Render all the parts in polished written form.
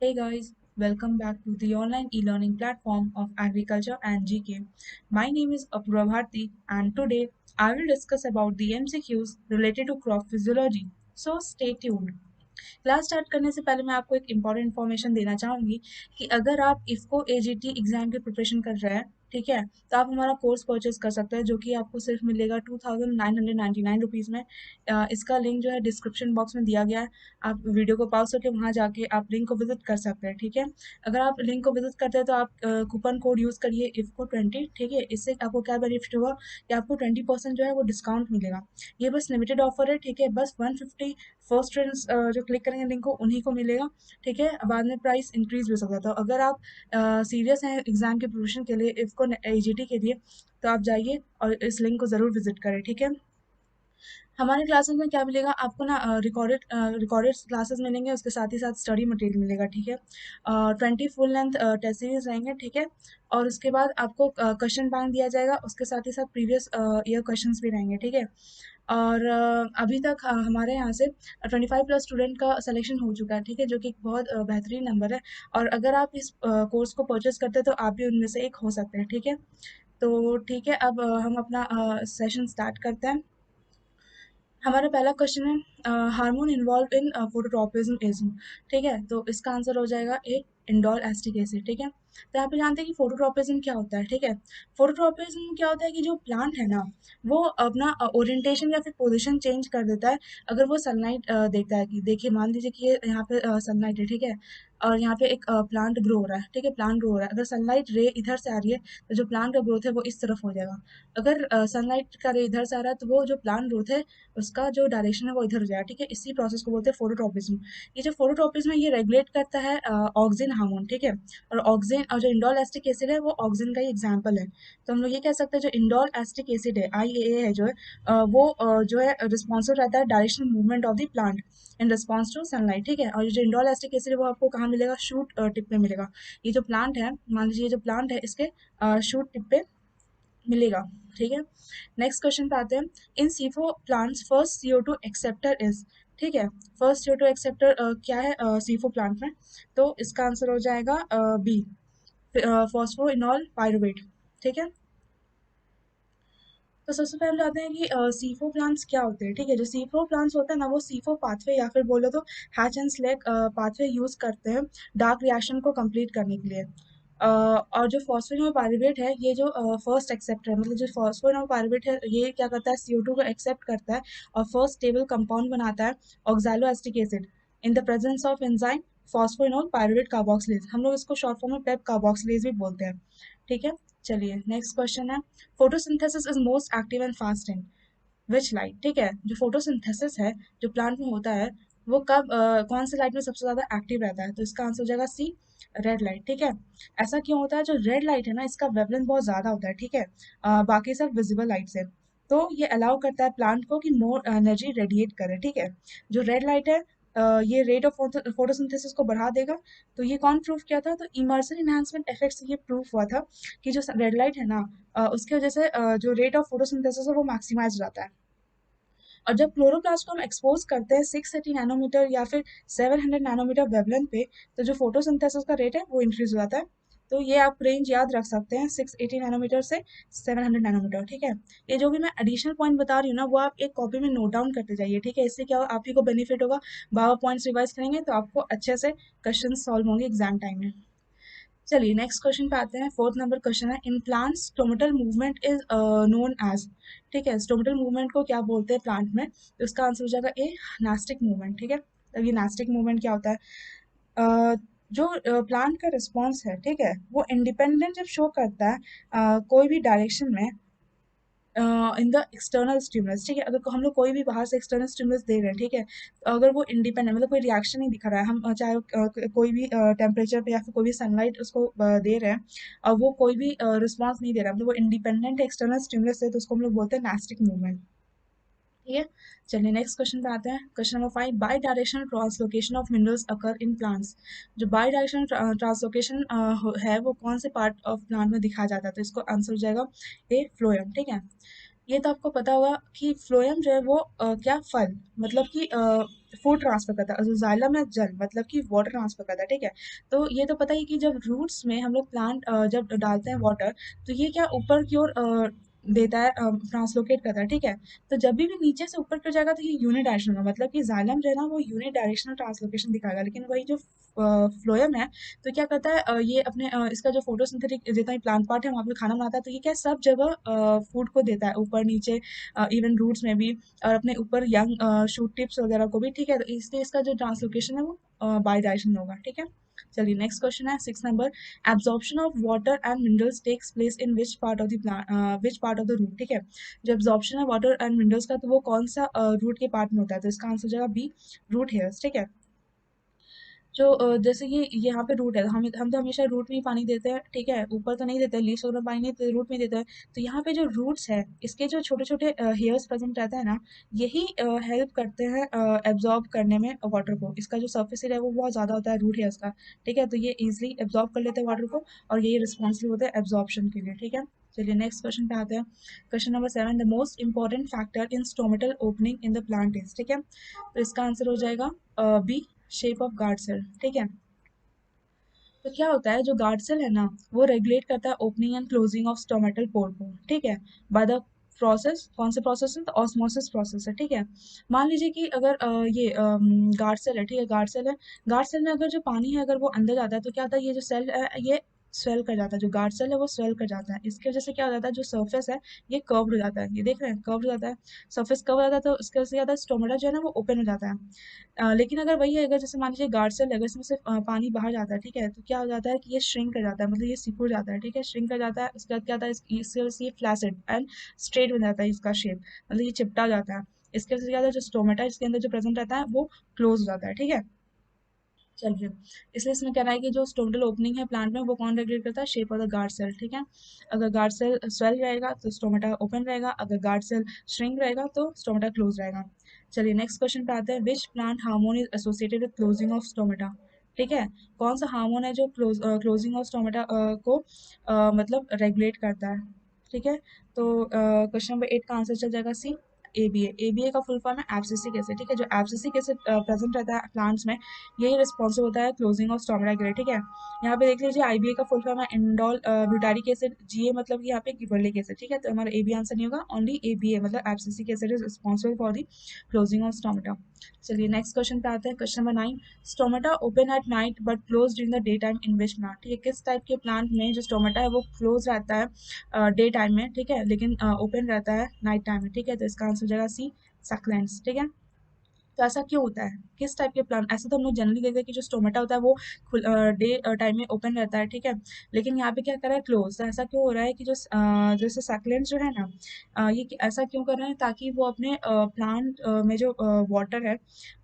Hey guys, welcome back to the online e-learning platform of agriculture and GK. My name is Apurva Bharti and today I will discuss about the MCQs related to crop physiology. So stay tuned. Class start करने से पहले मैं आपको एक important information देना चाहूँगी कि अगर आप इफ़को एजीटी एग्ज़ाम की प्रिपरेशन कर रहे हैं, ठीक है, तो आप हमारा कोर्स परचेज कर सकते हैं जो कि आपको सिर्फ मिलेगा 2999 रुपीज़ में। इसका लिंक जो है डिस्क्रिप्शन बॉक्स में दिया गया है। आप वीडियो को पॉज करके वहाँ जाके आप लिंक को विजिट कर सकते हैं, ठीक है। अगर आप लिंक को विजिट करते हैं तो आप कूपन कोड यूज़ करिए इफ़को 20, ठीक है। इससे आपको क्या बेनिफिट होगा कि आपको 20% जो है वो डिस्काउंट मिलेगा। ये बस लिमिटेड ऑफर है, ठीक है। बस 150 फर्स्ट फ्रेंड्स जो क्लिक करेंगे लिंक को उन्हीं को मिलेगा, ठीक है। बाद में प्राइस इंक्रीज भी हो सकता है। तो अगर आप सीरियस हैं एग्जाम के प्रिपरेशन के लिए इफ़को एजीटी के लिए, तो आप जाइए और इस लिंक को ज़रूर विजिट करें, ठीक है। हमारे क्लासेस में क्या मिलेगा आपको ना, रिकॉर्डेड क्लासेस मिलेंगे, उसके साथ ही साथ स्टडी मटेरियल मिलेगा, ठीक है। 20 फुल लेंथ टेस्ट सीरीज रहेंगे, ठीक है। और उसके बाद आपको क्वेश्चन बैंक दिया जाएगा, उसके साथ ही साथ प्रीवियस ईयर क्वेश्चंस भी रहेंगे, ठीक है। और अभी तक हमारे यहाँ से 25+ स्टूडेंट का सिलेक्शन हो चुका है, ठीक है, जो कि एक बहुत बेहतरीन नंबर है। और अगर आप इस कोर्स को परचेज करते हैं तो आप भी उनमें से एक हो सकते हैं, ठीक है। तो ठीक है, अब हम अपना सेशन स्टार्ट करते हैं। हमारा पहला क्वेश्चन है hormone involve in phototropism ism, ठीक है। तो इसका आंसर हो जाएगा ए, इंडोल एसिटिक एसिड, ठीक है। तो यहाँ पे जानते हैं कि फोटोट्रॉपिज्म क्या होता है, ठीक है। फोटोट्रॉपिज्म क्या होता है कि जो प्लांट है ना, वो अपना ओरिएंटेशन या फिर पोजीशन चेंज कर देता है अगर वो सनलाइट देखता है। कि देखिए, मान लीजिए कि ये यहाँ पे सनलाइट है, ठीक है। और यहाँ पे एक प्लांट ग्रो हो रहा है, ठीक है, प्लांट ग्रो हो रहा है। अगर सनलाइट रे इधर से आ रही है तो जो प्लांट का ग्रोथ है वो इस तरफ हो जाएगा। अगर सनलाइट का रे इधर से आ रहा है तो वो जो प्लांट ग्रोथ है उसका जो डायरेक्शन है वो इधर हो जाएगा, ठीक है। इसी प्रोसेस को बोलते हैं फोटोट्रॉपिज्म। ये जो फोटोट्रॉपिज्म है ये रेगुलेट करता है ऑक्सिन हार्मोन, ठीक है। और ऑक्सिन और जो इंडोल एसिटिक एसिड है वो ऑक्सिन का ही एग्जाम्पल है। तो हम लोग ये कह सकते हैं जो इंडोल एसिटिक एसिड है, IAA है जो है, वो जो है रिस्पॉन्सिबल रहता है directional movement of the plant in response to sunlight, ठीक है। और ये जो इंडोल एसिटिक एसिड है वो आपको कहाँ मिलेगा, शूट टिप पे मिलेगा। ये जो प्लांट है, मान लीजिए ये जो प्लांट है इसके शूट टिप पे मिलेगा, ठीक है। नेक्स्ट क्वेश्चन पे आते हैं। In C four plants first CO2 acceptor is, ठीक है। फर्स्ट CO2 एक्सेप्टर क्या है सीफो प्लांट में, तो इसका आंसर हो जाएगा बी, फॉस्फोइनॉल पायरुवेट, ठीक है। तो सबसे पहले आते हैं कि सीफो प्लांट्स क्या होते हैं, ठीक है। जो सीफो प्लांट्स होते हैं ना, वो सीफो पाथवे या फिर बोलो तो Hatch and Slack pathway use करते हैं डार्क रिएक्शन को कंप्लीट करने के लिए। और जो फॉस्फेनॉल पायरुवेट है, ये जो फर्स्ट एक्सेप्टर है, मतलब जो फॉस्फेनॉल पायरुवेट है ये क्या करता है, CO2 को एक्सेप्ट करता है और फर्स्ट स्टेबल कंपाउंड बनाता है oxaloacetic acid in the presence of enzyme phosphoenolpyruvate carboxylase. हम लोग इसको शॉर्ट फॉर्म में पेप कार्बोक्सिलेज भी बोलते हैं, ठीक है। चलिए नेक्स्ट क्वेश्चन है। Photosynthesis is most active and fast in which light, ठीक है। जो फोटोसिंथेसिस है जो प्लांट में होता है वो कब कौन से लाइट में सबसे ज्यादा एक्टिव रहता है, तो इसका आंसर हो जाएगा सी, रेड लाइट, ठीक है। ऐसा क्यों होता है, जो रेड लाइट है ना इसका वेवलेंथ बहुत ज्यादा होता है, ठीक है, बाकी सब विजिबल लाइट से। तो ये अलाउ करता है प्लांट को कि मोर एनर्जी रेडिएट करे, ठीक है। जो रेड लाइट है ये रेट ऑफ फोटोसिंथेसिस को बढ़ा देगा। तो ये कौन प्रूफ किया था, तो इमर्सन एनहांसमेंट इफेक्ट से ये प्रूफ हुआ था कि जो रेड लाइट है ना, उसकी वजह से जो रेट ऑफ फोटोसिंथेसिस है वो मैक्सिमाइज रहता है। और जब क्लोरोप्लास्ट को हम एक्सपोज करते हैं 680 नैनोमीटर या फिर 700 नैनोमीटर वेवलेंथ पे, तो जो फोटोसिंथेसिस का रेट है वो इंक्रीज हो जाता है। तो ये आप रेंज याद रख सकते हैं, 680 नैनोमीटर से 700 नैनोमीटर, ठीक है। ये जो भी मैं एडिशनल पॉइंट बता रही हूँ ना, वो आप एक कॉपी में नोट डाउन करते जाइए, ठीक है। इससे क्या होगा, आप ही को बेनिफिट होगा। बाबा पॉइंट्स रिवाइज करेंगे तो आपको अच्छे से क्वेश्चन सॉल्व होंगे एग्जाम टाइम में। चलिए नेक्स्ट क्वेश्चन पे आते हैं। फोर्थ नंबर क्वेश्चन है, in plants stomatal movement is known as, ठीक है। स्टोमेटल मूवमेंट को क्या बोलते हैं प्लांट में, तो इसका आंसर हो जाएगा ए, नास्टिक मूवमेंट, ठीक है। अब ये नास्टिक मूवमेंट क्या होता है, जो प्लांट का रिस्पॉन्स है, ठीक है, वो इंडिपेंडेंट जब शो करता है कोई भी डायरेक्शन में इन द एक्सटर्नल स्टिमुलस, ठीक है। अगर हम लोग कोई भी बाहर से एक्सटर्नल स्टिमुलस दे रहे हैं, ठीक है, तो अगर वो इंडिपेंडेंट मतलब कोई रिएक्शन नहीं दिखा रहा है, हम चाहे कोई भी टेम्परेचर पे या फिर कोई भी सनलाइट उसको दे रहे हैं और वो कोई भी रिस्पॉन्स नहीं दे रहा है, मतलब वो इंडिपेंडेंट एक्सटर्नल स्टिमुलस है, तो उसको हम लोग बोलते हैं नास्टिक मूवमेंट, ठीक है। चलिए नेक्स्ट क्वेश्चन पे आते हैं। Question number 5, by directional translocation of minerals occur in plants. जो बाई डायरेक्शनल ट्रांसलोकेशन है वो कौन से पार्ट ऑफ प्लांट में दिखाया जाता है, तो इसको आंसर हो जाएगा ए, फ्लोएम, ठीक है। ये तो आपको पता होगा कि फ्लोएम जो है वो क्या फल मतलब कि फूड ट्रांसफर करता है, जाइलम है जल मतलब कि वाटर ट्रांसफर करता है, ठीक है। तो ये तो पता ही कि जब रूट्स में हम लोग प्लांट जब डालते हैं वाटर, तो ये क्या ऊपर की ओर देता है, ट्रांसलोकेट करता है, ठीक है। तो जब भी नीचे से ऊपर की जाएगा तो ये यूनि डायरेक्शनल होगा, मतलब कि जाइलम जो है ना वो यूनि डायरेक्शनल ट्रांसलोकेशन दिखाएगा, लेकिन वही जो फ्लोएम है तो क्या करता है, ये अपने इसका जो फोटोसिंथेटिक जितना भी प्लांट पार्ट है वहाँ पे खाना बनाता है, तो ये क्या है, सब जगह फूड को देता है, ऊपर नीचे, इवन रूट्स में भी, और अपने ऊपर यंग शूट टिप्स वगैरह को भी, ठीक है। तो इसलिए इसका जो ट्रांसलोकेशन है वो बाई डायरेक्शन होगा, ठीक है। चलिए नेक्स्ट क्वेश्चन है 6 नंबर। Absorption of water and minerals takes place in which part of the plant, which part of the root, ठीक है। जो एब्जॉर्प्शन है वाटर एंड मिनरल्स का, तो वो कौन सा रूट के पार्ट में होता है, तो इसका आंसर हो जाएगा बी, रूट हेयर्स, ठीक है। जो जैसे कि यहाँ पे रूट है, हम तो हमेशा रूट में ही पानी देते हैं, ठीक है, ऊपर तो नहीं देते, लीव्स वगैरह पानी नहीं देते, रूट में देते हैं। तो यहाँ पे जो रूट्स है इसके जो छोटे छोटे हेयर्स प्रेजेंट रहता है ना, यही हेल्प करते हैं एब्जॉर्ब करने में वाटर को। इसका जो सर्फेस एरिया है वो बहुत ज़्यादा होता है रूट हेयर्स का, ठीक है। तो ये इजिली एब्जॉर्ब कर लेते हैं वाटर को, और यही रिस्पॉन्सिबल होते हैं एब्जॉर्प्शन के लिए, ठीक है। चलिए नेक्स्ट क्वेश्चन पे आते हैं। Question number 7, the most important factor in stomatal opening in the plant is, ठीक है। तो इसका आंसर हो जाएगा B, shape of guard cell, ठीक है। तो क्या होता है, जो गार्ड सेल है ना वो रेगुलेट करता है opening and closing of stomatal pore को, ठीक है, बाय द प्रोसेस। कौन से प्रोसेस है, तो ऑस्मोसिस प्रोसेस है, ठीक है। मान लीजिए कि अगर ये गार्ड सेल है, ठीक है, गार्ड सेल है, गार्ड सेल में अगर जो पानी है अगर वो अंदर जाता है तो क्या होता है, ये जो सेल है ये स्वेल कर जाता है, जो गार्ड सेल है वो स्वेल कर जाता है। इसकी वजह से क्या हो जाता है, जो सर्फेस है ये कर्व्ड हो जाता है, ये देख रहे हैं कर्व्ड हो जाता है, सर्फेस कर्व हो जाता है, तो इसके वजह से क्या होता है, स्टोमेटा जो है ना वो ओपन हो जाता है। लेकिन अगर वही है, अगर जैसे मान लीजिए गार्ड सेल अगर इसमें से पानी बाहर जाता है, ठीक है, तो क्या हो जाता है कि ये श्रिंक कर जाता है, मतलब ये सिकुड़ जाता है, ठीक है, श्रिंक कर जाता है। उसके बाद क्या होता है, इसकी वजह से ये फ्लैसिड एंड स्ट्रेट बन जाता है इसका शेप, मतलब ये चिपटा जाता है। इसके वजह से क्या होता है, जो स्टोमेटा इसके अंदर जो प्रेजेंट रहता है वो क्लोज हो जाता है, ठीक है। चलिए, इसलिए इसमें कहना है कि जो स्टोमेटल ओपनिंग है प्लांट में वो कौन रेगुलेट करता है, shape of the guard cell, ठीक है। अगर गार्ड सेल स्वेल रहेगा तो स्टोमेटा ओपन रहेगा, अगर गार्ड सेल श्रिंक रहेगा तो स्टोमेटा क्लोज रहेगा। चलिए नेक्स्ट क्वेश्चन पे आते हैं। Which plant hormone is associated with closing of stomata, ठीक है। कौन सा हार्मोन है जो क्लोजिंग ऑफ स्टोमेटा को मतलब रेगुलेट करता है, ठीक है। तो क्वेश्चन नंबर 8 का आंसर चल जाएगा सी, एबीए। एबीए का फुल फॉर्म है एब्सिसिक एसिड, ठीक है। जो एब्सिसिक एसिड प्रेजेंट रहता है प्लांट्स में, यही रिस्पॉन्सिबल होता है क्लोजिंग ऑफ स्टोमेटा के लिए, ठीक है। यहाँ पे देख लीजिए आईबीए का फुल फॉर्म है इंडोल ब्यूटारिक एसिड, जीए मतलब कि यहाँ पे गिबरलिक एसिड, ठीक है। तो हमारा ए बी आंसर नहीं होगा, ओनली एबीए मतलब abscisic acid is responsible for the closing of stomata. चलिए नेक्स्ट क्वेश्चन पे आते हैं। Question number 9, stomata open at night but close during the day time in which plant, ठीक है। किस टाइप के प्लांट में जो स्टोमेटा है वो क्लोज रहता है डे टाइम में, ठीक है, लेकिन ओपन रहता है नाइट टाइम में, ठीक है। तो इसका आंसर हो जाएगा सी, सक्लेंट्स, ठीक है। तो ऐसा क्यों होता है, किस टाइप के प्लांट, ऐसे तो हम लोग जनरली देखते हैं कि जो स्टोमेटा होता है वो डे टाइम में ओपन रहता है, ठीक है, लेकिन यहाँ पे क्या कर रहा है, क्लोज। तो ऐसा क्यों हो रहा है कि जो जैसे सैकुलेंट्स जो है ना, ये ऐसा क्यों कर रहे हैं, ताकि वो अपने प्लांट में जो वाटर है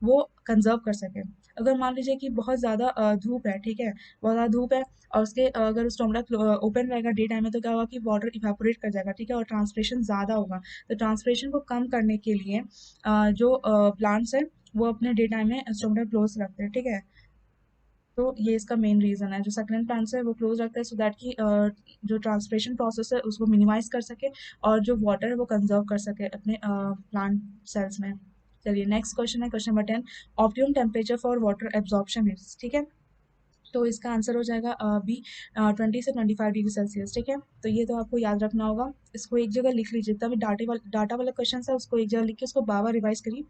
वो कंजर्व कर सके। अगर मान लीजिए कि बहुत ज़्यादा धूप है, ठीक है, बहुत ज़्यादा धूप है, और उसके अगर स्टोमेटा ओपन रहेगा डे टाइम में, तो क्या होगा कि वाटर इवेपोरेट कर जाएगा, ठीक है, और ट्रांसपिरेशन ज़्यादा होगा। तो ट्रांसपिरेशन को कम करने के लिए जो प्लांट्स हैं वो अपने डे टाइम में स्टोमेटा क्लोज रखते हैं, ठीक है। तो ये इसका मेन रीज़न है, जो सक्लेंट प्लांट्स है वो क्लोज रखते हैं सो दैट कि जो ट्रांसपिरेशन प्रोसेस है उसको मिनिमाइज कर सके, और जो वाटर है वो कंजर्व कर सके अपने प्लांट सेल्स में। चलिए नेक्स्ट क्वेश्चन है question number 10, optimum temperature for water absorption is, ठीक है। तो इसका आंसर हो जाएगा बी, 20 से 25 डिग्री सेल्सियस, ठीक है। तो ये तो आपको याद रखना होगा, इसको एक जगह लिख लीजिए, तभी डाटा वाला क्वेश्चन है उसको एक जगह लिख के उसको बार बार रिवाइज करिए,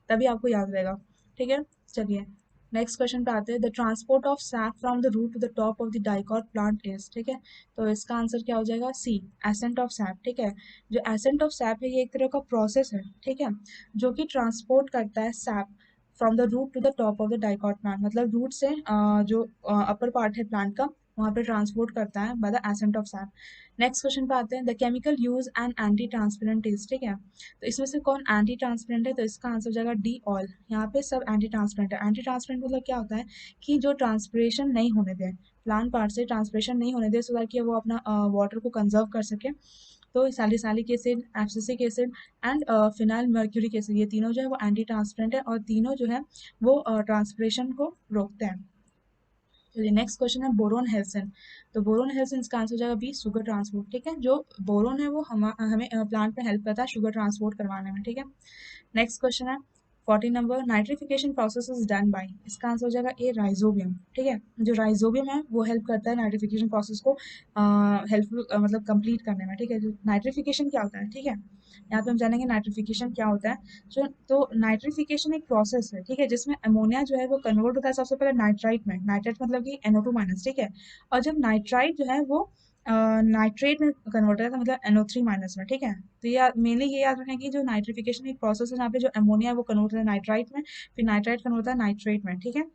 तभी आपको याद रहेगा, ठीक है। चलिए नेक्स्ट क्वेश्चन पे आते हैं। The transport of sap from the root to the top of the dicot plant is, ठीक है। तो इसका आंसर क्या हो जाएगा, सी, एसेंट ऑफ सैप, ठीक है। जो एसेंट ऑफ सैप है ये एक तरह का प्रोसेस है, ठीक है, जो कि ट्रांसपोर्ट करता है sap from the root to the top of the dicot plant, मतलब रूट से जो अपर पार्ट है प्लांट का वहाँ पे ट्रांसपोर्ट करता है by the ascent of SAP. Next question पे आते हैं। The chemical use and anti transparent is, ठीक है। तो इसमें से कौन एंटी ट्रांसपेरेंट है, तो इसका आंसर हो जाएगा डी, ऑल। यहाँ पे सब एंटी ट्रांसपेरेंट है। एंटी ट्रांसपेरेंट मतलब क्या होता है कि जो ट्रांसपिरेशन नहीं होने दें, प्लांट पार्ट से ट्रांसपिरेशन नहीं होने दें, सो दैट कि वो अपना वाटर को कंजर्व कर सके। तो salicylic acid, abscisic acid and phenyl mercuric acid, ये तीनों जो है वो एंटी ट्रांसपेरेंट है, और तीनों जो है वो ट्रांसपिरेशन को रोकते हैं। चलिए नेक्स्ट क्वेश्चन है बोरोन हेल्सन। तो बोरोन हेल्सन इसका आंसर हो जाएगा बी, शुगर ट्रांसपोर्ट। ठीक है, जो बोरोन है वो हमें प्लांट में हेल्प करता है शुगर ट्रांसपोर्ट करवाने में। ठीक है, नेक्स्ट क्वेश्चन है 14 number, nitrification process is done by. इसका आंसर हो जाएगा ए, राइजोबियम। ठीक है, जो राइजोबियम है वो हेल्प करता है नाइट्रिफिकेशन प्रोसेस को हेल्प मतलब कंप्लीट करने में। ठीक है, नाइट्रिफिकेशन क्या होता है, ठीक है, यहाँ पे हम जानेंगे नाइट्रिफिकेशन क्या होता है। तो नाइट्रिफिकेशन एक प्रोसेस है, ठीक है, जिसमें अमोनिया जो है वो कन्वर्ट होता है सबसे पहले नाइट्राइट में। नाइट्राइट मतलब कि NO2 माइनस। ठीक है, और जब नाइट्राइट जो है वो नाइट्रेट में कन्वर्ट होता है मतलब NO3 माइनस में। ठीक है, तो ये मेनली ये याद रखना कि जो नाइट्रिफिकेशन एक प्रोसेस है जहाँ पे जो अमोनिया है वो कन्वर्ट होता है नाइट्राइट में, फिर नाइट्राइट कन्वर्ट होता है नाइट्रेट में। ठीक है,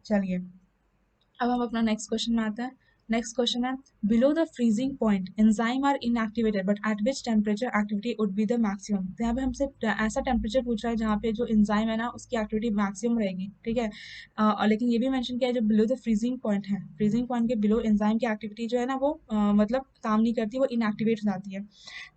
चलिए अब हम अपना नेक्स्ट क्वेश्चन में आते हैं। नेक्स्ट क्वेश्चन है below the freezing point enzyme are inactivated but at which temperature activity would be the maximum. तो यहाँ पे हमसे ऐसा टेम्परेचर पूछ रहा है जहाँ पे जो एंजाइम है ना उसकी एक्टिविटी मैक्सिमम रहेगी। ठीक है, और लेकिन ये भी मेंशन किया है जो बिलो द फ्रीजिंग पॉइंट है, फ्रीजिंग पॉइंट के बिलो एंजाइम की एक्टिविटी जो है ना वो मतलब काम नहीं करती, वो इनएक्टिवेट हो जाती है।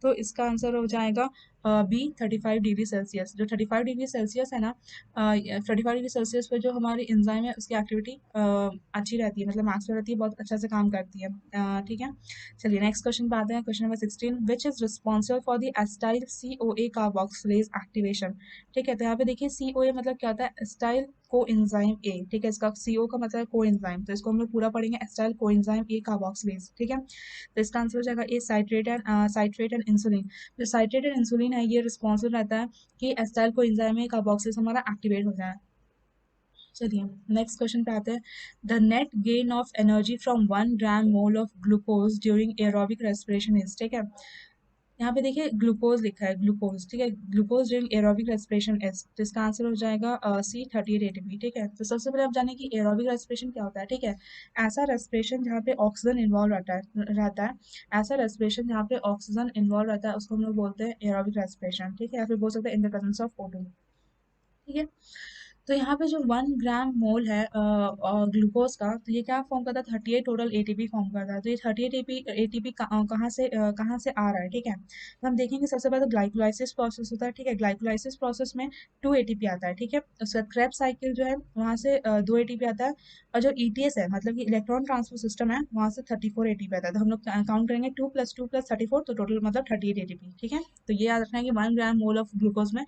तो इसका आंसर हो जाएगा बी, 35 डिग्री सेल्सियस। जो 35 डिग्री सेल्सियस है ना, 35 डिग्री सेल्सियस पर जो हमारी एंजाइम है उसकी एक्टिविटी अच्छी रहती है, मतलब मैक्सिमम रहती है, बहुत अच्छा से काम करती है। ठीक है, चलिए नेक्स्ट क्वेश्चन पे आते हैं। Question number 16, which is responsible for the acetyl CoA carboxylase activation. ठीक है, तो यहाँ पे देखिए CoA मतलब क्या होता है, एस्टाइल को एंजाइम ए। ठीक है, इसका CO का मतलब है को एंजाइम, तो इसको हम लोग पूरा पढ़ेंगे, एस्टाइल को एंजाइम ए कार्बोक्सिलेज। ठीक है, तो इसका आंसर हो जाएगा ए, साइट्रेट एंड इंसुलिन। जो साइट्रेट एंड इंसुलिन है ये रिस्पॉन्सिबल रहता है कि एस्टाइल को एंजाइम ए कार्बोक्सिलेज हमारा एक्टिवेट हो जाए। चलिए नेक्स्ट क्वेश्चन पे आते हैं। The net gain of energy from 1 gram mole of glucose during aerobic respiration is. ठीक है, यहाँ पे देखिए ग्लूकोज लिखा है, ग्लूकोज। ठीक है, glucose during aerobic respiration is, तो इसका आंसर हो जाएगा सी, 38 ATP। ठीक है, तो सबसे पहले आप जाने कि एरोबिक रेस्पिरेशन क्या होता है। ठीक है, ऐसा रेस्पिरेशन जहाँ पे ऑक्सीजन इन्वॉल्व रहता है ऐसा रेस्पिरेशन जहाँ पे ऑक्सीजन इन्वॉल्व रहता है उसको हम लोग बोलते हैं एरोबिक रेस्पिरेशन। ठीक है, या फिर बोल सकते हैं इन द प्रेजेंस ऑफ O2। ठीक है, तो यहाँ पे जो 1 ग्राम मोल है ग्लूकोज का, तो ये क्या फॉर्म करता है, 38 टोटल ATP फॉर्म करता है। तो ये 38 एटीपी कहाँ से आ रहा है। ठीक है, तो हम देखेंगे सबसे पहले तो ग्लाइकोलाइसिस प्रोसेस होता है। ठीक है, ग्लाइकोलाइसिस प्रोसेस में 2 ATP आता है। ठीक है, उसका क्रेब्स साइकिल जो है वहाँ से 2 ATP आता है, और जो ETS है मतलब कि इलेक्ट्रॉन ट्रांसफर सिस्टम है वहाँ से 34 ATP आता है। तो हम लोग काउंट करेंगे 2 + 2 + 34, तो टोटल मतलब 38 ATP। ठीक है, तो ये याद रखना है कि 1 ग्राम मोल ऑफ ग्लूकोज में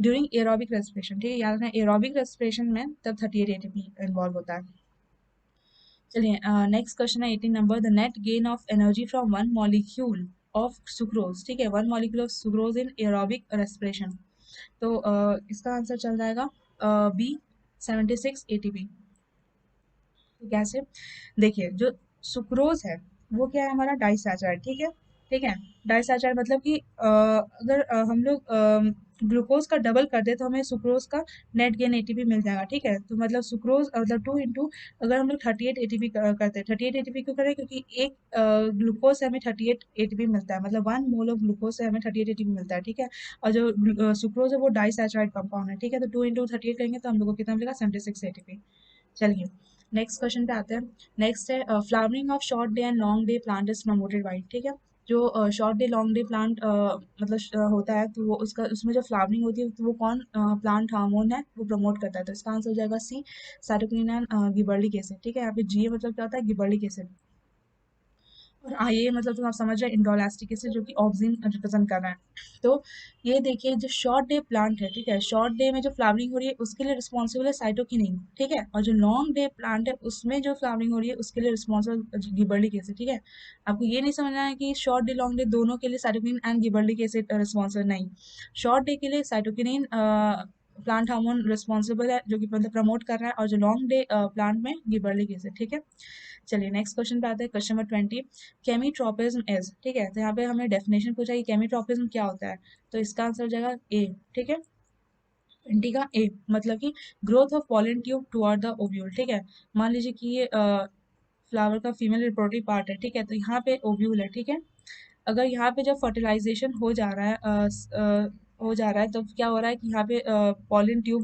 ड्यूरिंग एरोबिक रेस्पिरेशन। ठीक है, याद रखना एरोबिक रेस्पिरेशन में तब 38 ATP इन्वॉल्व होता है। चलिए नेक्स्ट क्वेश्चन है 18 number, the net gain of energy from 1 molecule of sucrose. ठीक है, 1 molecule of sucrose in aerobic respiration. तो इसका आंसर चल जाएगा बी, 76 ATP। तो कैसे, देखिए जो सुक्रोज है वो क्या है, हमारा डाइसैचाराइड। ठीक है, ठीक है, डाइसैचाराइड मतलब कि अगर हम लोग ग्लूकोज का डबल कर दे तो हमें सुक्रोज का नेट गेन ATP मिल जाएगा। ठीक है, तो मतलब सुक्रोज मतलब 2 इंटू, अगर हम लोग 38 ATP करते हैं, 38 ATP क्यों करें, क्योंकि एक ग्लूकोज से हमें 38 ATP मिलता है, मतलब 1 मोल ऑफ ग्लूकोज से हमें 38 ATP मिलता है। ठीक है, और जो सुक्रोज है वो डाइसैचाराइड कंपाउंड है। ठीक है, तो 2 इंटू 38 करेंगे तो हम लोग को कितना मिलेगा, 76 ATP। चलिए नेक्स्ट क्वेश्चन पे आते हैं। नेक्स्ट है flowering of short day and long day plant is promoted by. ठीक है, जो short day long day plant मतलब होता है, तो वो उसका उसमें जो फ्लावरिंग होती है तो वो कौन प्लांट हार्मोन है वो प्रमोट करता है। तो इसका आंसर हो जाएगा सी, साइटोकिनिन एंड गिबर्लिक एसिड। ठीक है, यहाँ पे जी मतलब क्या होता है, गिबर्लिक एसिड, और ये मतलब तुम आप समझ रहे हैं इंडोलेस्टिक एसिड जो कि ऑक्सिन रिप्रेजेंट कर रहा है। तो ये देखिए जो शॉर्ट डे प्लांट है, ठीक है, शॉर्ट डे में जो फ्लावरिंग हो रही है उसके लिए रिस्पॉन्सिबल है साइटोकिनिन। ठीक है, और जो लॉन्ग डे प्लांट है उसमें जो फ्लावरिंग हो रही है उसके लिए रिस्पॉन्सिबल गिबर्लिक एसिड। ठीक है, आपको ये नहीं समझना है कि शॉर्ट डे लॉन्ग डे दोनों के लिए साइटोकिनिन एंड गिबर्लिक एसिड रिस्पॉन्सिबल, नहीं। शॉर्ट डे के लिए साइटोकिनिन प्लांट हार्मोन रिस्पॉन्सिबल है जो कि मतलब प्रमोट कर रहा है, और जो लॉन्ग डे प्लांट में गिबर्लिक एसिड। ठीक है, चलिए नेक्स्ट क्वेश्चन पे आते हैं। Question number 20, chemotropism is. ठीक है, तो यहाँ पे हमें डेफिनेशन पूछा कि केमीट्रोपिज्म क्या होता है। तो इसका आंसर हो जाएगा ए। ठीक है, 20 का ए मतलब कि growth of pollen tube toward the ovule. ठीक है, मान लीजिए कि ये फ्लावर का फीमेल रिप्रोडक्टिव पार्ट है। ठीक है, तो यहाँ पे ओव्यूल है। ठीक है, अगर यहाँ पे जब फर्टिलाइजेशन हो जा रहा है हो जा रहा है तो क्या हो रहा है कि यहाँ पे पॉलन ट्यूब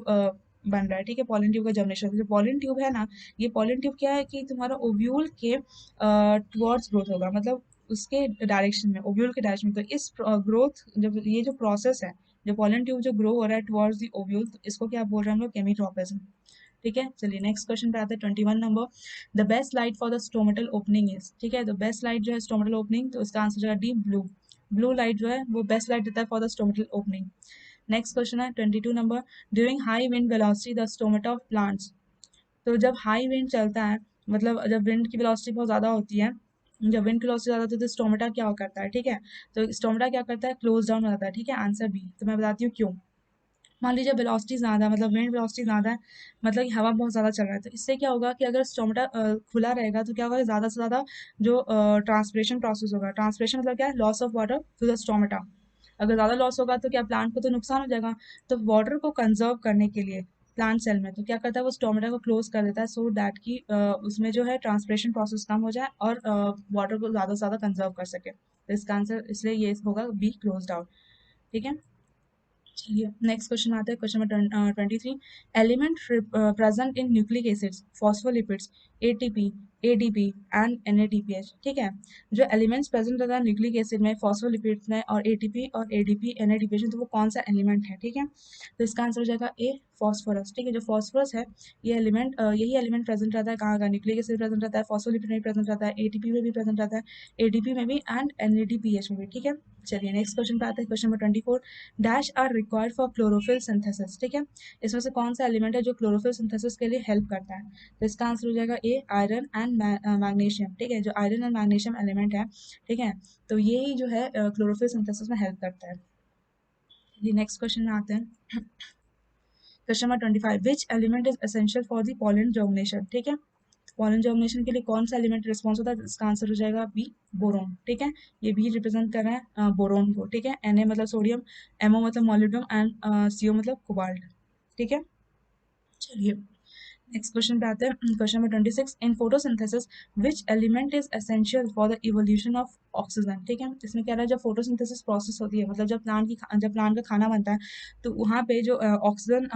बन रहा है। ठीक है, पॉलन ट्यूब का जर्मिनेशन, जो पॉलन ट्यूब है ना, ये पॉलन ट्यूब क्या है कि तुम्हारा ओव्यूल के टुवर्ड्स ग्रोथ होगा, मतलब उसके डायरेक्शन में, ओव्यूल के डायरेक्शन में। तो इस ग्रोथ, जब ये जो प्रोसेस है, जो पॉलन ट्यूब जो ग्रो हो रहा है टुवर्ड्स द ओव्यूल, तो इसको क्या बोल रहे हैं हम लोग, केमीट्रोपिज्म। ठीक है, चलिए नेक्स्ट क्वेश्चन पे आते हैं 21 number. The best light for the stomatal opening is, ठीक है, तो बेस्ट लाइट जो है स्टोमेटल ओपनिंग, तो इसका आंसर जो है डी ब्लू। ब्लू लाइट जो है वो बेस्ट लाइट देता है for the stomatal opening. Next question है 22 number. During high wind velocity the stomata of plants, तो जब हाई विंड चलता है, मतलब जब विंड की वेलोसिटी बहुत ज़्यादा होती है, जब विंड की वेलोसिटी ज़्यादा होती है तो स्टोमेटा क्या करता है, ठीक है, तो स्टोमेटा क्या करता है, क्लोज डाउन हो जाता है, ठीक है, आंसर बी। तो मैं बताती हूँ क्यों। मान लीजिए वेलोसिटी ज़्यादा है, मतलब विंड वेलोसिटी ज़्यादा है, मतलब कि हवा बहुत ज़्यादा चल रहा है, तो इससे क्या होगा कि अगर स्टोमेटा खुला रहेगा तो क्या होगा, ज़्यादा से ज़्यादा जो ट्रांसपिरेशन प्रोसेस होगा, ट्रांसपिरेशन मतलब क्या है, loss of water to the stomata. अगर ज़्यादा लॉस होगा तो क्या प्लांट को तो नुकसान हो जाएगा। तो वाटर को कंजर्व करने के लिए प्लांट सेल में तो क्या करता है, वो स्टोमेटा को क्लोज कर देता है सो दैट कि उसमें जो है ट्रांसपिरेशन प्रोसेस कम हो जाए और वाटर को ज़्यादा से ज़्यादा कंजर्व कर सके। तो इसका आंसर इसलिए ये होगा बी, क्लोज आउट। ठीक है, चलिए नेक्स्ट क्वेश्चन आता है, question number 23। Element present in nucleic acids, phospholipids, ATP, ADP and NADPH, ठीक है, जो एलिमेंट्स प्रेजेंट रहता है न्यूक्लिक एसिड में, फॉस्फोलिपिड्स में और एटीपी और एडीपी एनएडीपीएच, तो वो कौन सा एलिमेंट है, ठीक है, तो इसका आंसर हो जाएगा ए, फॉस्फोरस। ठीक है, जो फॉस्फोरस है ये एलिमेंट, यही एलिमेंट प्रेजेंट रहता है कहाँ का, न्यूक्लिक एसिड प्रेजेंट रहता है, फॉस्फोलिपिड में प्रेजेंट रहता है, एटीपी में भी प्रेजेंट रहता है, एडीपी में भी एंड एनएडीपीएच में भी। ठीक है, चलिए नेक्स्ट क्वेश्चन पे आते हैं, question number 24। Dash are required for chlorophyll synthesis, ठीक है, इसमें से कौन सा एलिमेंट है जो क्लोरोफिल सिंथेसिस के लिए हेल्प करता है, तो इसका आंसर हो जाएगा ए, आयरन एंड मैग्नीशियम। ठीक है, जो आयरन एंड मैग्नीशियम एलिमेंट है, ठीक है, तो यही जो है क्लोरोफिल सिंथेसिस में हेल्प करता है। नेक्स्ट क्वेश्चन में आते हैं, question number 25। Which element is essential for the pollen germination, ठीक है, पॉलन जर्मिनेशन के लिए कौन सा एलिमेंट रिस्पॉन्स होता है, इसका आंसर हो जाएगा बी, बोरोन। ठीक है, ये बी रिप्रेजेंट कर रहा है बोरोन को। ठीक है, Na मतलब सोडियम, MO मतलब मोलिब्डेनम एंड CO मतलब कोबाल्ट। ठीक है, चलिए नेक्स्ट क्वेश्चन पे आते हैं, question number 26। In photosynthesis which element is essential for the evolution of oxygen, ठीक है, इसमें कह रहा है जब फोटोसिंथेसिस प्रोसेस होती है, मतलब जब प्लांट का खाना बनता है, तो वहाँ पे जो ऑक्सीजन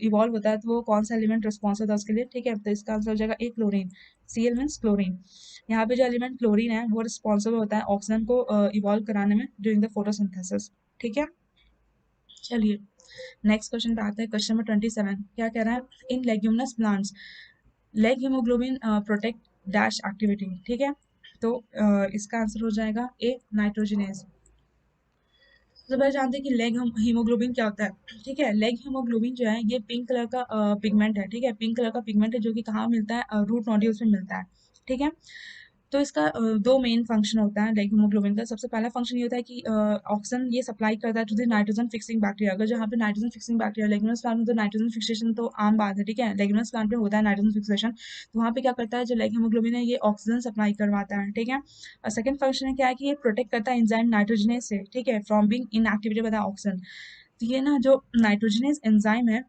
इवॉल्व होता है, तो वो कौन सा एलिमेंट रिस्पॉन्स होता है उसके लिए, ठीक है, तो इसका आंसर हो जाएगा ए, क्लोरीन। Cl means chlorine. यहाँ पे जो एलिमेंट क्लोरीन है वो रिस्पॉन्सिबल होता है ऑक्सीजन को इवॉल्व कराने में ड्यूरिंग द फोटोसिंथेसिस। ठीक है, चलिए नेक्स्ट क्वेश्चन पे आते हैं, क्वेश्चन नंबर 27। क्या कह रहा है, in leguminous plants leghaemoglobin protect dash activity, ठीक है, तो इसका आंसर हो जाएगा ए, नाइट्रोजनेज। तो पहले जानते हैं कि लेग हीमोग्लोबिन क्या होता है। ठीक है, लेग हीमोग्लोबिन जो है ये पिंक कलर का पिगमेंट है। ठीक है, पिंक कलर का पिगमेंट है जो कि कहाँ मिलता है, रूट नोड्यूल्स में मिलता है। ठीक है, तो इसका दो मेन फंक्शन होता है लेग हीमोग्लोबिन का। सबसे पहला फंक्शन ये होता है कि ऑक्सीजन ये सप्लाई करता है to the nitrogen fixing bacteria. अगर जहाँ पे nitrogen fixing bacteria, leguminous plant में तो नाइट्रोजन फिक्सेशन तो आम बात है, ठीक है, लेग्यूमिनस प्लांट में होता है नाइट्रोजन फिक्सेशन, तो वहाँ पे क्या करता है जो लेग हीमोग्लोबिन है ये ऑक्सीजन सप्लाई करवाता है। ठीक है, और सेकंड फंक्शन है क्या है कि ये प्रोटेक्ट करता है एंजाइम नाइट्रोजनेज से, ठीक है, from being inactivated by the oxygen. तो ये ना जो नाइट्रोजनेज एंजाइम है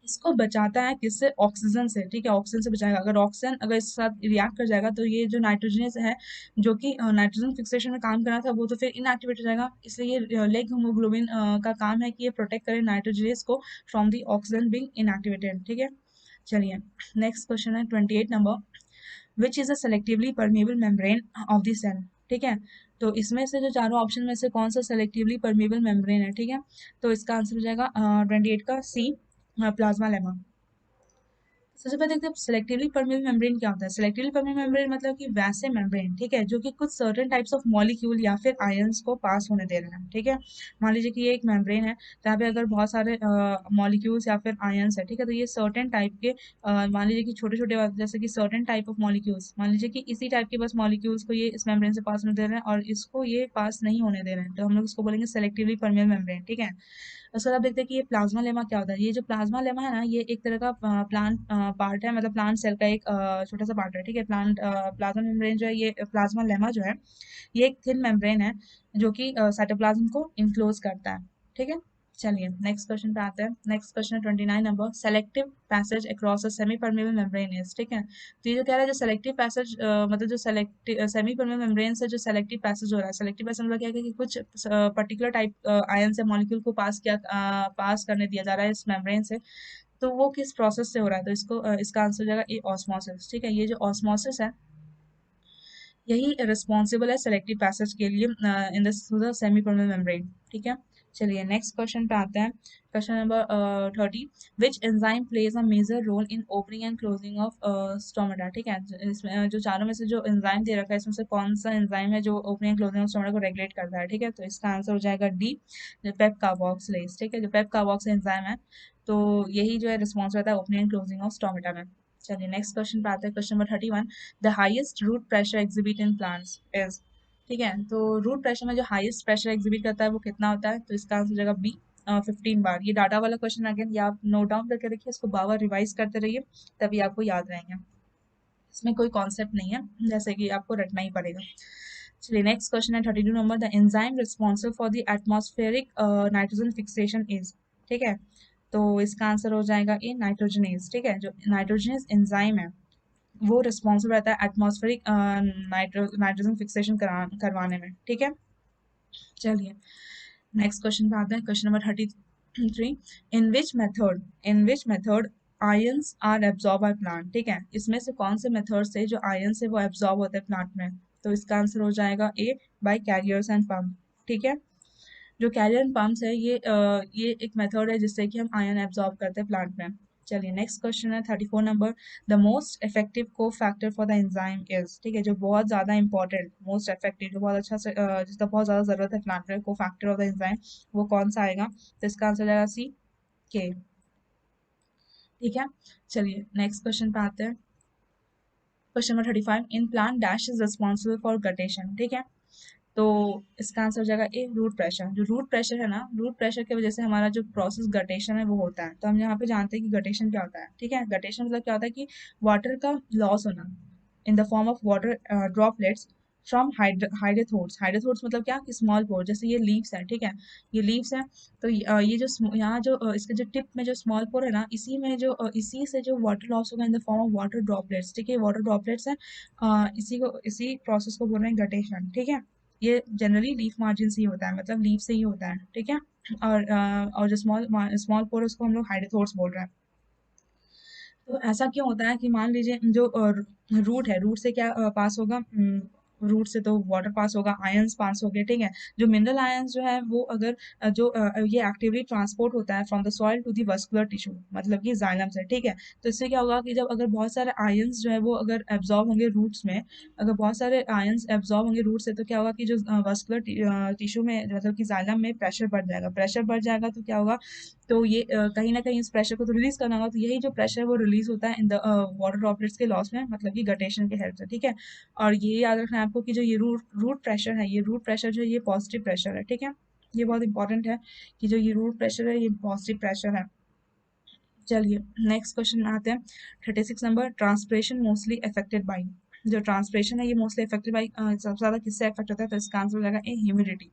इसको बचाता है किससे, ऑक्सीजन से। ठीक है, ऑक्सीजन से बचाएगा, अगर ऑक्सीजन अगर इसके साथ रिएक्ट कर जाएगा तो ये जो नाइट्रोजनस है जो कि नाइट्रोजन फिक्सेशन में काम कर रहा था वो तो फिर इनएक्टिवेट हो जाएगा। इसलिए ये लेग हीमोग्लोबिन का काम है कि ये प्रोटेक्ट करे नाइट्रोजनस को from the oxygen being inactivated. ठीक है, चलिए नेक्स्ट क्वेश्चन है 28 नंबर। Which is a selectively permeable membrane of the cell, ठीक है, तो इसमें से जो चारों ऑप्शन में से कौन सा सेलेक्टिवली परमेबल मेम्ब्रेन है, ठीक है, तो इसका आंसर हो जाएगा 28 का सी, प्लाज्मा लेमा। सबसे पहले देखते हैं सेलेक्टिवली परमेबल मेम्ब्रेन क्या होता है। सेलेक्टिवली परमेबल मेम्ब्रेन मतलब कि वैसे मेम्ब्रेन, ठीक है, जो कि कुछ सर्टेन टाइप्स ऑफ मॉलिक्यूल या फिर आयंस को पास होने दे रहे हैं। ठीक है, मान लीजिए कि ये एक मेम्ब्रेन है, जहाँ पे अगर बहुत सारे मॉलिक्यूल्स या फिर आयंस है, ठीक है, तो ये सर्टेन टाइप के मान लीजिए कि छोटे छोटे जैसे कि सर्टेन टाइप ऑफ मॉलिक्यूल्स, मान लीजिए कि इसी टाइप के बस मॉलिक्यूल्स को ये इस मेम्ब्रेन से पास होने दे रहे हैं और इसको ये पास नहीं होने दे रहे हैं, तो हम लोग इसको बोलेंगे सेलेक्टिवली परमेबल मेम्ब्रेन। ठीक है, उसके बाद आप देखते हैं कि ये प्लाज्मा लेमा क्या होता है। ये जो प्लाज्मा लेमा है ना, ये एक तरह का प्लांट पार्ट है, मतलब प्लांट सेल का एक छोटा सा पार्ट है। ठीक है, प्लाज्मा मेम्ब्रेन जो है, ये प्लाज्मा लेमा जो है ये एक थिन मेम्ब्रेन है जो कि साइटोप्लाज्म को इनक्लोज करता है। ठीक है, चलिए नेक्स्ट क्वेश्चन पे आते हैं, नेक्स्ट क्वेश्चन है 29 number. Selective passage across a semi permeable membrane is, ठीक है, तो ये जो कह रहा है जो सेलेक्टिव पैसेज मतलब जो सेलेक्टिव सेमी परमेबल मेम्ब्रेन से जो सेलेक्टिव पैसेज हो रहा है, सेलेक्टिव पैसेज मतलब क्या है कि कुछ पर्टिकुलर टाइप आयन से मॉलिक्यूल को पास करने दिया जा रहा है इस मेम्ब्रेन से, तो वो किस प्रोसेस से हो रहा है, तो इसका आंसर हो जाएगा ए, ऑस्मोसिस। ठीक है, ये जो ऑस्मोसिस है यही रिस्पॉन्सिबल है सेलेक्टिव पैसेज के लिए in the semi permeable membrane. ठीक है, चलिए नेक्स्ट क्वेश्चन पे आते हैं। Question number 30, which enzyme plays a major role in opening and closing of stomata. ठीक है, इसमें जो चारों में से जो एंजाइम दे रखा है इसमें से कौन सा एंजाइम है जो opening and closing of stomata को रेगुलेट करता है। ठीक है, तो इसका आंसर हो जाएगा डी, जो पेप कार्बोक्सिलेज। ठीक है, जो पेप कार्बोक्स एंजाइम है तो यही जो है रिस्पॉन्स रहता है opening and closing of stomata में। चलिए नेक्स्ट क्वेश्चन पे आते हैं। Question number 31, the highest root pressure exhibit in plants is. ठीक है, तो रूट प्रेशर में जो हाईएस्ट प्रेशर एग्जिबिट करता है वो कितना होता है, तो इसका आंसर हो जाएगा बी, 15 बार। ये डाटा वाला क्वेश्चन अगेन ये आप नोट डाउन करके रखिए, इसको बार बार रिवाइज करते रहिए, तभी आपको याद रहेंगे। इसमें कोई कॉन्सेप्ट नहीं है, जैसे कि आपको रटना ही पड़ेगा। चलिए नेक्स्ट क्वेश्चन है 32 number, the enzyme responsible for the atmospheric nitrogen fixation is. ठीक है, तो इसका आंसर हो जाएगा ए, नाइट्रोजनेज। ठीक है, जो नाइट्रोजनेज एंजाइम है वो रिस्पॉन्सिबल रहता है एटमॉस्फेरिक नाइट्रोजन फिक्सेशन करवाने में। ठीक है, चलिए नेक्स्ट क्वेश्चन पे आते हैं। Question number 33, in which method ions are absorb by plant. ठीक है, इसमें से कौन से मेथड से जो आयंस है वो एब्जॉर्ब होते हैं प्लांट में, तो इसका आंसर हो जाएगा ए, बाय कैरियर्स एंड पंप। ठीक है, जो कैरियर एंड पम्प्स है ये एक मेथड है जिससे कि हम आयन एब्जॉर्ब करते हैं प्लांट में। चलिए नेक्स्ट क्वेश्चन है 34 नंबर, द मोस्ट इफेक्टिव को factor for the enzyme is. ठीक है, जो बहुत ज़्यादा इंपॉर्टेंट, मोस्ट इफेक्टिव, जो बहुत अच्छा से जिसका बहुत ज़्यादा ज़रूरत है प्लांट में, को फैक्टर ऑफ द एंजाइम वो कौन सा आएगा, तो इसका आंसर जाएगा सी, के। ठीक है, चलिए नेक्स्ट क्वेश्चन पे आते हैं। Question number 35, in plant dash is responsible for guttation. ठीक है, तो इसका आंसर हो जाएगा ए, रूट प्रेशर। जो रूट प्रेशर है ना, रूट प्रेशर की वजह से हमारा जो प्रोसेस गटेशन है वो होता है। तो हम यहाँ पे जानते हैं कि गटेशन क्या होता है। ठीक है, गटेशन मतलब क्या होता है कि वाटर का लॉस होना in the form of water droplets from hydathodes. Hydathodes मतलब क्या, कि स्मॉल पोर, जैसे ये लीव्स है। ठीक है, ये लीव्स है, तो ये जो यहाँ जो इसके जो टिप में जो स्मॉल पोर है ना, इसी में जो इसी से जो वाटर लॉस होगा इन the form of water droplets. ठीक है, वाटर ड्रॉपलेट्स है, इसी प्रोसेस को बोल रहे हैं गटेशन। ठीक है, ये जनरली लीफ मार्जिन से ही होता है, मतलब लीफ से ही होता है। ठीक है, और जो स्मॉल स्मॉल पोर उसको हम लोग हाइड्रोथोड्स बोल रहे हैं। तो ऐसा क्यों होता है कि मान लीजिए जो रूट है, रूट से क्या पास होगा, रूट से तो वाटर पास होगा, आयंस पास हो गए। ठीक है, जो मिनरल आयंस जो है वो अगर ये एक्टिवली ट्रांसपोर्ट होता है from the soil to the vascular tissue, मतलब कि जाइलम से। ठीक है, तो इससे क्या होगा कि जब अगर बहुत सारे आयंस जो है वो अगर एब्जॉर्ब होंगे रूट्स में, अगर बहुत सारे आयंस एब्जॉर्ब होंगे रूट से, तो क्या होगा कि जो वस्कुलर टिश्यू में, मतलब कि जाइलम में प्रेशर बढ़ जाएगा। प्रेशर बढ़ जाएगा तो क्या होगा, तो ये कहीं ना कहीं इस प्रेशर को तो रिलीज करना होगा, तो यही जो प्रेशर है वो रिलीज होता है इन द वाटर ड्रॉपलेट्स के लॉस में, मतलब कि गटेशन के हेल्प से। ठीक है, और ये याद रखना है आपको कि जो ये रूट रूट प्रेशर है, ये रूट प्रेशर जो है ये पॉजिटिव प्रेशर है। ठीक है, ये बहुत इंपॉर्टेंट है कि जो ये रूट प्रेशर है ये पॉजिटिव प्रेशर है। चलिए नेक्स्ट क्वेश्चन में आते हैं। 36 number, transpiration mostly affected by. जो ट्रांसपिरेशन है ये मोस्टली अफेक्टेड बाई, सबसे ज़्यादा किससे अफेक्ट होता है, तो इसका आंसर हो जाएगा ए, ह्यूमिडिटी।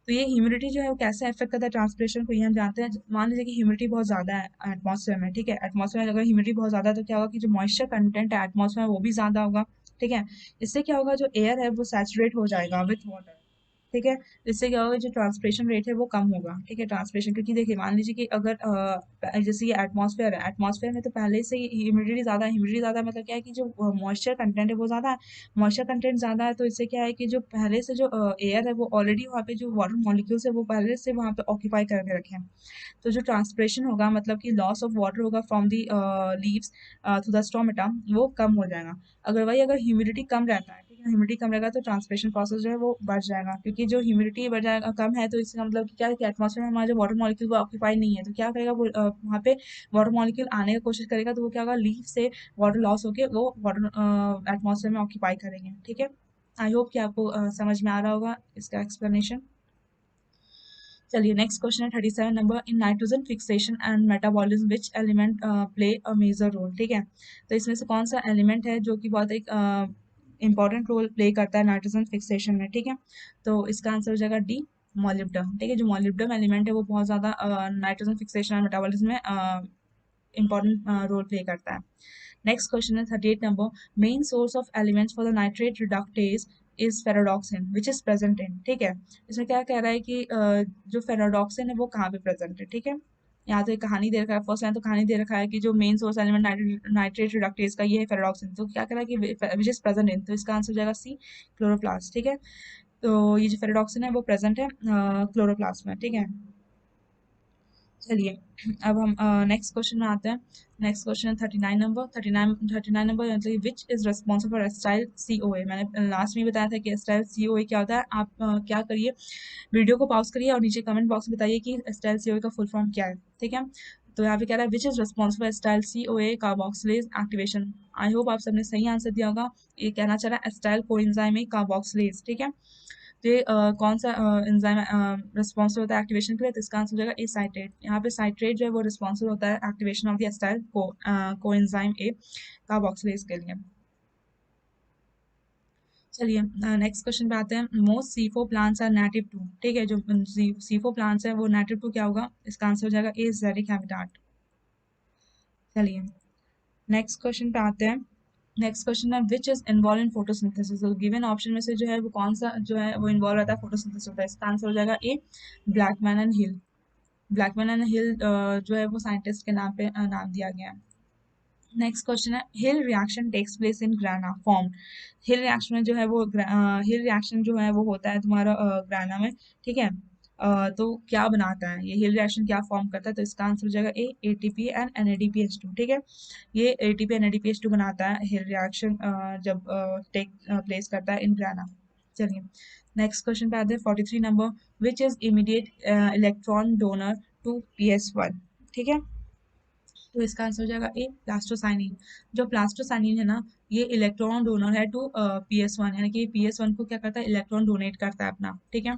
तो ये ह्यूमिडिटी जो है वो कैसे अफेक्ट करता है ट्रांसपिरेशन को, ये हम जानते हैं। मान लीजिए कि ह्यूमिडिटी बहुत ज़्यादा है एटमॉस्फेयर में। ठीक है, एटमॉस्फेयर में अगर ह्यूमिडिटी बहुत ज़्यादा है तो क्या होगा कि जो मॉइस्चर कंटेंट है एटमॉस्फेयर में वो भी ज़्यादा होगा। ठीक है, इससे क्या होगा, जो एयर है वो सैचुरेट हो जाएगा विथ वाटर। ठीक है, इससे क्या होगा, जो ट्रांसपिरेशन रेट है वो कम होगा। ठीक है, ट्रांसपिरेशन, क्योंकि देखिए मान लीजिए कि अगर जैसे ये एटमॉस्फेयर है, एटमॉस्फेयर में तो पहले से ही ह्यूमिडिटी ज़्यादा मतलब क्या है कि जो मॉइस्चर कंटेंट है वो ज़्यादा है। मॉइस्चर कंटेंट ज़्यादा है तो इससे क्या है कि जो पहले से जो एयर है वो ऑलरेडी वहाँ पे जो वाटर मॉलिक्यूल्स है वो पहले से वहाँ पे ऑक्यूपाई करके रखे हैं। तो जो ट्रांसपिरेशन होगा, मतलब कि लॉस ऑफ वाटर होगा from the leaves to the stomata, वो कम हो जाएगा। अगर ह्यूमिडिटी कम रहता है, ठीक है, ह्यूमिडिटी कम रहेगा तो ट्रांसपिरेशन प्रोसेस जो है वो बढ़ जाएगा, क्योंकि जो ह्यूमिडिटी बढ़ जाएगा, कम है, तो इसका मतलब कि क्या है कि एटमॉस्फेयर में हमारा जो वाटर मॉलिक्यूल वो ऑक्यूपाई नहीं है, तो क्या करेगा वो वहाँ पे वाटर मॉलिक्यूल आने की कोशिश करेगा, तो वो क्या होगा, लीफ से वाटर लॉस होके वो वाटर एटमॉस्फेयर में ऑक्यूपाई करेंगे। ठीक है, आई होप कि आपको समझ में आ रहा होगा इसका एक्सप्लेनेशन। चलिए नेक्स्ट क्वेश्चन है 37 नंबर, in nitrogen fixation and metabolism which element play a major role. ठीक है, तो इसमें से कौन सा एलिमेंट है जो कि बहुत एक इंपॉर्टेंट रोल प्ले करता है नाइट्रोजन फिक्सेशन में। ठीक है, तो इसका आंसर हो जाएगा डी, मॉलिब्डम। ठीक है, जो मॉलिब्डम एलिमेंट है वो बहुत ज़्यादा नाइट्रोजन फिक्सेशन और मेटाबॉलिज्म में इंपॉर्टेंट रोल प्ले करता है। नेक्स्ट क्वेश्चन है 38 number, main source of elements for the nitrate reductase is ferredoxin which is present in. ठीक है, इसमें क्या कह रहा है कि जो फेराडॉक्सिन है वो कहाँ पे प्रेजेंट है। ठीक है, यहाँ तो एक कहानी दे रखा है, फर्स्ट लाइन तो कहानी दे रखा है कि जो main source element nitrate reductase का ये है फेराडॉक्सिन, तो क्या कह रहा है कि विच इज प्रेजेंट इन, तो इसका आंसर हो जाएगा सी, क्लोरोप्लास्ट। ठीक है, तो ये जो फेरेडॉक्सिन है वो प्रेजेंट है क्लोरोप्लास्ट में, ठीक है। चलिए अब हम नेक्स्ट क्वेश्चन में आते हैं। नेक्स्ट क्वेश्चन है 39 नंबर। 39 नंबर मतलब which is responsible for acetyl COA। मैंने लास्ट में बताया था कि एस्टाइल COA क्या होता है। आप क्या करिए, वीडियो को पॉज करिए और नीचे कमेंट बॉक्स में बताइए कि एस्टाइल COA का फुल फॉर्म क्या है, ठीक है। तो यहाँ पे कह रहा है which is responsible acetyl COA carboxylase activation. I hope आप सबने सही आंसर दिया होगा। ये कहना चाह रहा है एस्टाइल कोएंजाइम कार्बोक्सिलेज, ठीक है। तो ये कौन सा एंजाइम रिस्पॉन्सिबल होता है एक्टिवेशन के लिए, तो इसका आंसर हो जाएगा ए साइट्रेट। यहाँ पे साइट्रेट जो है वो रिस्पॉन्सिबल होता है activation of the acetyl coenzyme A carboxylase के लिए। चलिए नेक्स्ट क्वेश्चन पे आते हैं। Most C4 plants are native to, ठीक है। जो C4 प्लांट्स है वो नेटिव टू क्या होगा, इसका आंसर हो जाएगा ए जेरिक हैबिटाट। चलिए नेक्स्ट क्वेश्चन पे आते हैं। नेक्स्ट क्वेश्चन है which is involve in photosynthesis. तो गिवन ऑप्शन में से जो है वो कौन सा जो है वो इन्वॉल्व रहता है फोटोसिंथेसिस होता है, इसका आंसर हो जाएगा A Blackman and Hill. Blackman and Hill जो है वो साइंटिस्ट के नाम पे नाम दिया गया है। नेक्स्ट क्वेश्चन है Hill reaction takes place in grana form. Hill reaction में जो है वो हिल रिएक्शन जो है वो होता है तुम्हारा ग्राना में, ठीक है। तो क्या बनाता है ये हिल रिएक्शन, क्या फॉर्म करता है, तो इसका आंसर हो जाएगा ए ATP एंड NADPH2, ठीक है। ये ATP एंड NADPH2 बनाता है हिल रिएक्शन जब टेक प्लेस करता है इन ग्राना। चलिए नेक्स्ट क्वेश्चन पे आते हैं 43 नंबर। Which is immediate electron donor to PS1, ठीक है। तो इसका आंसर हो जाएगा ए प्लास्टोसाइनिन। जो प्लास्टोसाइनिन है ना, ये इलेक्ट्रॉन डोनर है टू PS1, यानी कि PS1 को क्या करता है, इलेक्ट्रॉन डोनेट करता है अपना, ठीक है।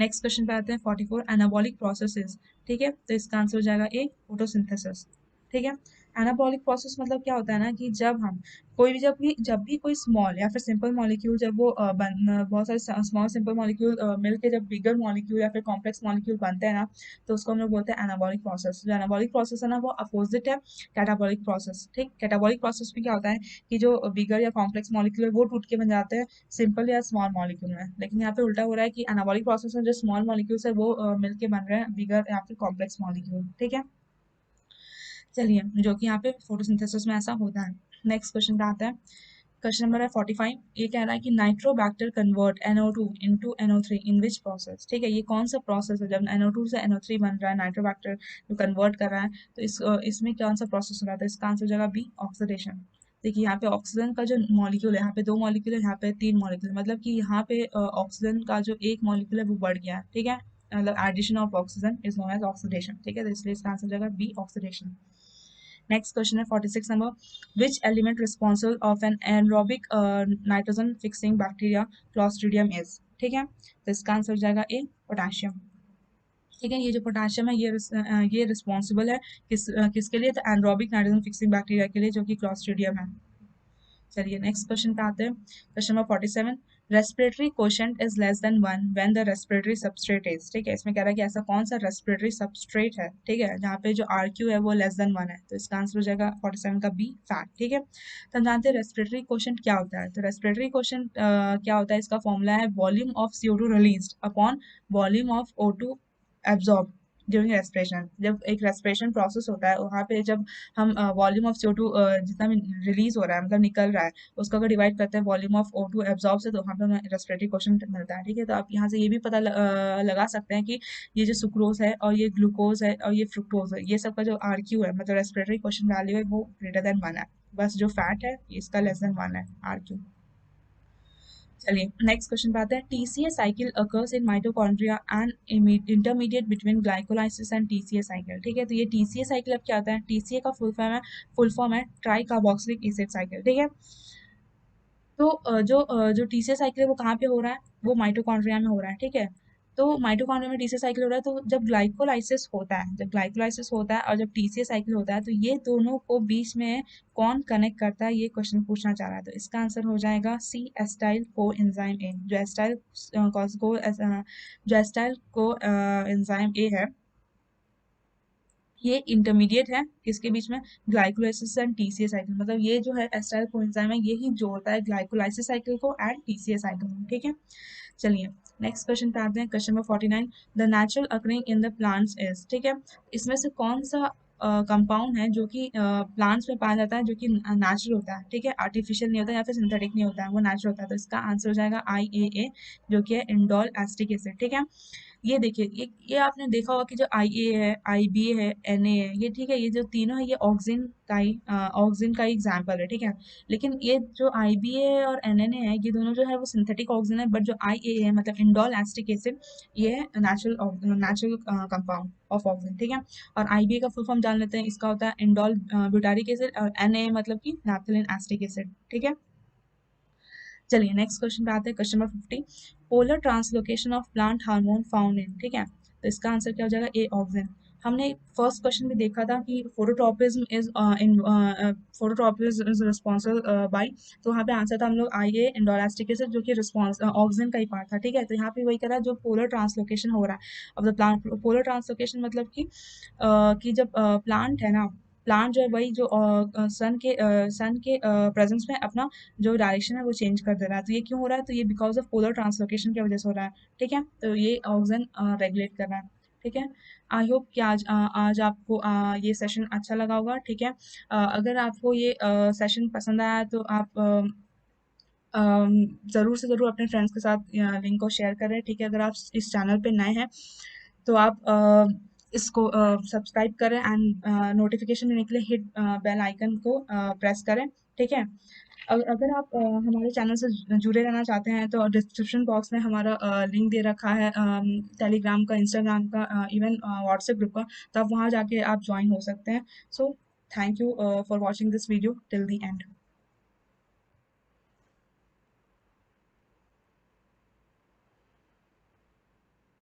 नेक्स्ट क्वेश्चन पे आते हैं 44 एनाबॉलिक प्रोसेसेस, ठीक है। तो इसका आंसर हो जाएगा ए फोटोसिंथेसिस, ठीक है। एनाबॉलिक प्रोसेस मतलब क्या होता है ना कि जब हम कोई भी जब भी कोई स्मॉल या फिर सिंपल मॉलिक्यूल जब वो बहुत सारे स्मॉल सिंपल मॉलिक्यूल मिलके जब बिगर मॉलिक्यूल या फिर कॉम्प्लेक्स मॉलिक्यूल बनते हैं ना, तो उसको हम लोग बोलते हैं एनाबॉलिक प्रोसेस। जो एनाबॉलिक प्रोसेस है ना वो अपोजिट है कैटाबॉलिक प्रोसेस, ठीक। कैटाबॉलिक प्रोसेस में क्या होता है कि जो बिगर या कॉम्प्लेक्स मॉलिक्यूल है वो टूट के बन जाते हैं सिंपल या स्मॉल मॉलिक्यूल में, लेकिन यहाँ पे उल्टा हो रहा है कि एनाबॉलिक प्रोसेस में जो स्मॉल मॉलिक्यूल्स है वो मिलके बन रहे हैं बिगर या फिर कॉम्प्लेक्स मॉलिक्यूल, ठीक है। चलिए जो कि यहाँ पे फोटोसिंथेसिस में ऐसा होता है। नेक्स्ट क्वेश्चन पे आता है। क्वेश्चन नंबर है 45। ये कह रहा है कि Nitrobacter convert NO2 into NO3 in which process, ठीक है। ये कौन सा प्रोसेस है जब NO2 से NO3 बन रहा है, नाइट्रोबैक्टर जो कन्वर्ट कर रहा है, तो इसमें कौन सा प्रोसेस हो रहा है, तो इसका आंसर हो जाएगा बी ऑक्सीडेशन। देखिए यहाँ पे ऑक्सीजन का जो मॉलिक्यूल है, यहाँ पे 2 मॉलिक्यूल है, यहाँ पे 3 मॉलिक्यूल, मतलब कि यहाँ पे ऑक्सीजन का जो एक मॉलिक्यूल है वो बढ़ गया है, ठीक है। मतलब addition of oxygen is known as oxidation, ठीक है। तो इसलिए इसका आंसर हो जाएगा बी ऑक्सीडेशन। नेक्स्ट क्वेश्चन है 46 नंबर। Which element responsible of an anaerobic nitrogen fixing bacteria clostridium is, ठीक है। तो इसका आंसर हो जाएगा ए पोटेशियम, ठीक है। ये जो पोटेशियम है ये रिस्पॉन्सिबल है किसके लिए, तो एनरोबिक नाइट्रोजन फिक्सिंग बैक्टीरिया के लिए जो कि क्लॉस्ट्रीडियम है। चलिए नेक्स्ट क्वेश्चन पे आते हैं। Question number 47। Respiratory quotient is less than 1 when the respiratory substrate is, ठीक है। इसमें कह रहा है कि ऐसा कौन सा रेस्पिरेटरी सबस्ट्रेट है, ठीक है, जहाँ पे जो RQ है वो लेस देन 1 है, तो इसका आंसर हो जाएगा 47 का बी फैट, ठीक है। तो हम जानते हैं रेस्पिरेटरी कोशेंट क्या होता है। तो रेस्पिरेटरी कोशेंट क्या होता है, इसका फॉर्मूला है volume of CO2 released upon volume of O2 absorb during respiration. जब एक रेस्पिरेशन प्रोसेस होता है वहाँ पे जब हम वॉल्यूम ऑफ CO2 जितना भी रिलीज हो रहा है मतलब निकल रहा है, उसको अगर डिवाइड करते हैं वॉल्यूम ऑफ O2 एब्जॉर्ब से, तो वहाँ पे हमें रेस्पिरेटरी क्वोशिएंट मिलता है, ठीक है। तो आप यहाँ से ये भी पता लगा सकते हैं कि ये जो सुक्रोज है और ये ग्लूकोज है और ये फ्रुक्टोज है, ये सब का जो RQ है मतलब रेस्पिरेटरी क्वोशिएंट वैल्यू है वो ग्रेटर देन 1 है। बस जो फैट है इसका लेस देन 1 है RQ। चलिए नेक्स्ट क्वेश्चन पे आते हैं। TCA cycle occurs in mitochondria and intermediate between glycolysis and TCA cycle, ठीक है। तो ये TCA साइकिल अब क्या होता है, TCA का फुल फॉर्म है ट्राई कार्बोक्सिलिक एसिड साइकिल, ठीक है। तो जो TCA साइकिल है वो कहाँ पे हो रहा है, वो माइटोकॉन्ड्रिया में हो रहा है, ठीक है। तो माइटोकॉन्ड्रिया में TCA साइकिल हो रहा है, तो जब ग्लाइकोलाइसिस होता है और जब TCA साइकिल होता है, तो ये दोनों को बीच में कौन कनेक्ट करता है, ये क्वेश्चन पूछना चाह रहा है। तो इसका आंसर हो जाएगा सी एस्टाइल को एंजाइम ए। जो एंजाइम ए है ये इंटरमीडिएट है किसके बीच में, ग्लाइकोलाइसिस एंड TCA साइकिल। मतलब ये जो है एस्टाइल कोएंजाइम है ये ही जोड़ता है ग्लाइकोलाइसिस साइकिल को एंड TCA साइकिल को, ठीक है। चलिए नेक्स्ट क्वेश्चन पे आते हैं। Question number 49। The natural occurring in the plants is, ठीक है। इसमें से कौन सा कंपाउंड है जो कि प्लांट्स में पाया जाता है, जो कि नेचुरल होता है, ठीक है, आर्टिफिशियल नहीं होता या फिर सिंथेटिक नहीं होता है, वो नेचुरल होता है। तो इसका आंसर हो जाएगा IAA, जो कि है इंडोल एसिटिक एसिड, ठीक है। ये देखिए, ये आपने देखा होगा कि जो IA है, IBA है, NA है, ये ठीक है, ये जो तीनों है ये ऑक्सिन का ही एग्जाम्पल है, ठीक है। लेकिन ये जो IBA है और NNA है, ये दोनों जो है वो सिंथेटिक ऑक्सिन है, बट जो IA है मतलब इंडोल एसिटिक एसिड, ये है नेचुरल कंपाउंड ऑफ ऑक्सिन, ठीक है। और IBA का फुल फॉर्म जान लेते हैं, इसका होता है इंडोल ब्यूटारिक एसिड, और NA मतलब कि नैप्थेलिन एसिटिक एसिड, ठीक है। चलिए नेक्स्ट क्वेश्चन पे आते हैं, question number 50। Polar translocation of plant hormone found in, ठीक है। तो इसका आंसर क्या हो जाएगा, ए ऑक्सिन। हमने फर्स्ट क्वेश्चन में देखा था कि phototropism is in phototropism is responsible by, तो वहाँ पे आंसर था हम लोग IA इंडोलास्टिक एसिड, जो कि रिस्पॉन्स ऑक्सिन का ही पार्ट था, ठीक है। तो यहाँ पे वही करा जो पोलर ट्रांसलोकेशन हो रहा है of the plant. Polar translocation मतलब कि जब प्लांट है ना, प्लांट जो है वही जो सन के प्रेजेंस में अपना जो डायरेक्शन है वो चेंज कर दे रहा है। तो ये क्यों हो रहा है, तो ये बिकॉज ऑफ पोलर ट्रांसलोकेशन की वजह से हो रहा है, ठीक है। तो ये ऑक्सीजन रेगुलेट कर रहा है, ठीक है। आई होप कि आज आपको ये सेशन अच्छा लगा होगा, ठीक है। अगर आपको ये सेशन पसंद आया है, तो आप ज़रूर से ज़रूर अपने फ्रेंड्स के साथ लिंक को शेयर करें, ठीक है। अगर आप इस चैनल पे नए हैं तो आप इसको सब्सक्राइब करें एंड नोटिफिकेशन देने के लिए हिट बेल आइकन को प्रेस करें, ठीक है। अगर आप हमारे चैनल से जुड़े रहना चाहते हैं तो डिस्क्रिप्शन बॉक्स में हमारा लिंक दे रखा है, टेलीग्राम का, इंस्टाग्राम का, इवन व्हाट्सएप ग्रुप का, तो आप वहाँ जाके आप ज्वाइन हो सकते हैं। So thank you for watching this video till the end.